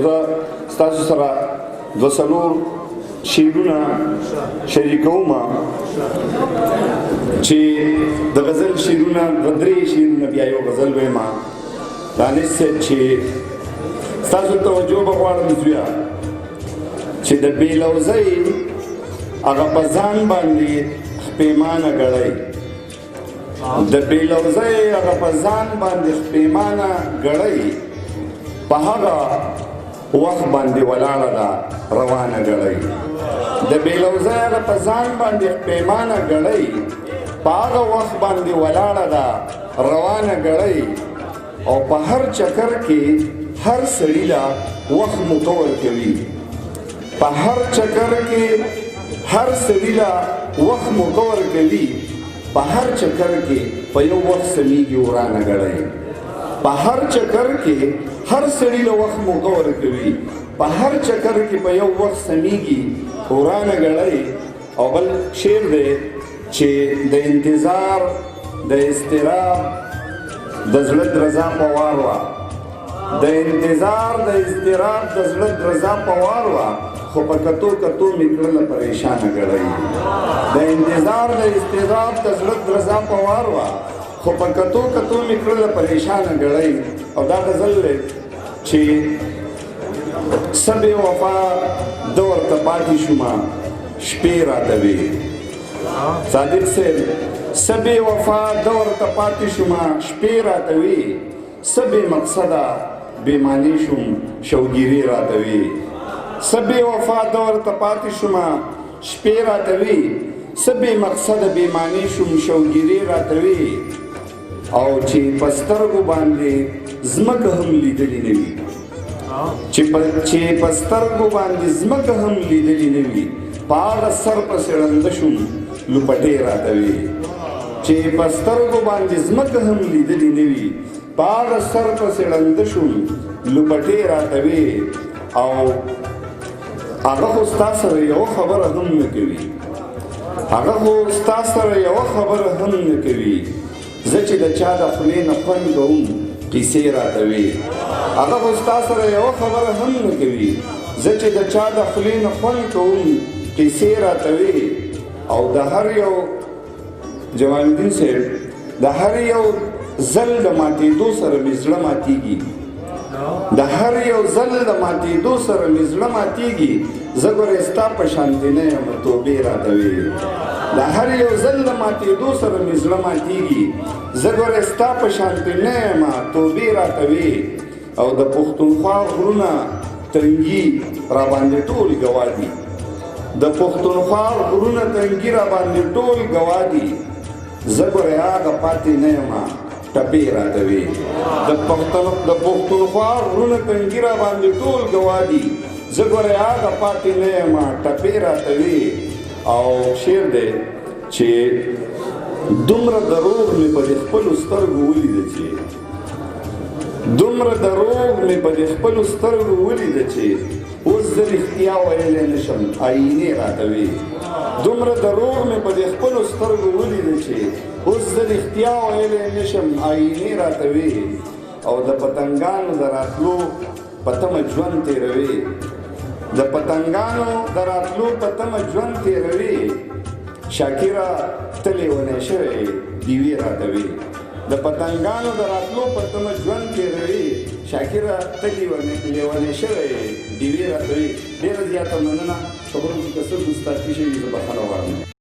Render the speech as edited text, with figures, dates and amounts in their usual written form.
زه ستاسو سره دوه څلور شعرونه شریکوم چې د غزل شعرونه دوه درې شعرونه بیا یو غزل وایم دانش صاحب چې ستاسو توجه به غواړم زویا چې د بې لوظۍ هغه په ځان باندې پیمانه ګړی د بې لوظۍ هغه په ځان باندې پیمانه ګړی په هغه وخت باندې ولاړه ده روانه ګړی د بې لوظۍ هغه په ځان باندې پیمانه ګړی په هغه وخت باندې ولاړه ده روانه ګړی او په هر چکر کې هر سړي له وخت متول کوي په هر چکر کې هر سړي له وخت متول کوي په هر چکر کې په یو وخت سمیږي ورانه ګړی په هر چکر کې هر سړي له وخت متول کوي په هر چکر کې په یو وخت سمیږي ورانه ګړی او بل شعر دی چې د انتظار د اضطراب د زړه درزا په وار وه د انتظار د اضطراب د زړه درزا په وار وه خو په کتو کتو مې کړله پریشانه ګړی د انتظار د اضطراب د زړه درزا په وار وه خو په کتو کتو مې کړله پریشانه ګړی او دا غزل دی چې څه بې وفا ده ورته پاتې شومه شپې راته وې صادق صاحب څه بې وفا ده ورته پاتې شومه شپې راته وې څه بې مقصده بې معنی شوم شوګیرې راته وې څه بې وفا ده ورته پاتې شومه شپې راته وې څه بې مقصده بې معنی شوم شوګیرې راته وې او چې په سترګو باندې ځمکه هم لیدلې نه وي چې په سترګو باندې ځمکه هم لیدلې نه وي په هغه سر پسې ړنده شوم لوپټې راته وې چې په سترګو باندې ځمکه هم لیدلې نه وي په هغه سر پسې ړنده شوم لوپټې راته وې او هغه خو ستا سره یوه خبره هم نه کوي هغه خو ستا سره یوه خبره هم نه کوي زه چې د چا د خولې نه خوند کوم کیسې راته وې هغه خو ستا سره یوه خبره هم نه کوي زه چې د چا د خولې نه خوند کوم کیسې راته وې او د هر یو جمال الدین صاحب د هر یو ځل د ماتېدو سره مې زړه ماتېږي د هر یو ځل د ماتېدو سره مې زړه ماتېږي زه ګورې ستا په شانتې نه یم توبې راته وې د هر یو ځل د ماتېدو سره مې زړه ماتېږي زه ګورې ستا په شانتې نه یم توبې راته وې او د پښتونخوا غرونه تنګي راباندې ټول ګواه دي د پښتونخوا غرونه تنګي راباندې ټول ګواه دي زه ګورې هغه پاتې نه یم ټپې راته وې د پښتونخوا غرونه تنګي راباندې ټول ګواه دي زه ګورې هغه پاتې نه یم ټپې راته وې او شعر دی چې دومره دروغ مې په دې خپلو سترګو ولیده چې دومره دروغ مې په دې خپلو سترګو ولیده چې اوس زه رښتیا ویلی نه شم آیینې راته وې دومره دروغ مې په دې خپلو سترګو ولیده چې اوس زه رښتیا ویلی نه شم آیینې راته وې او د پتنګانو د راتلو په تمه ژوند تېروې د پتنګانو د راتلو په تمه ژوند تېروې شاکره ته لیونی شوی ډیوې راته وې د پتنګانو د راتلو په تمه ژوند تېروې شاکره ته لیونی شوی ډیوې راته وې ډېره زیاته مننه خبرو کې که څه ګستاخي شوي زه بخښنه غواړم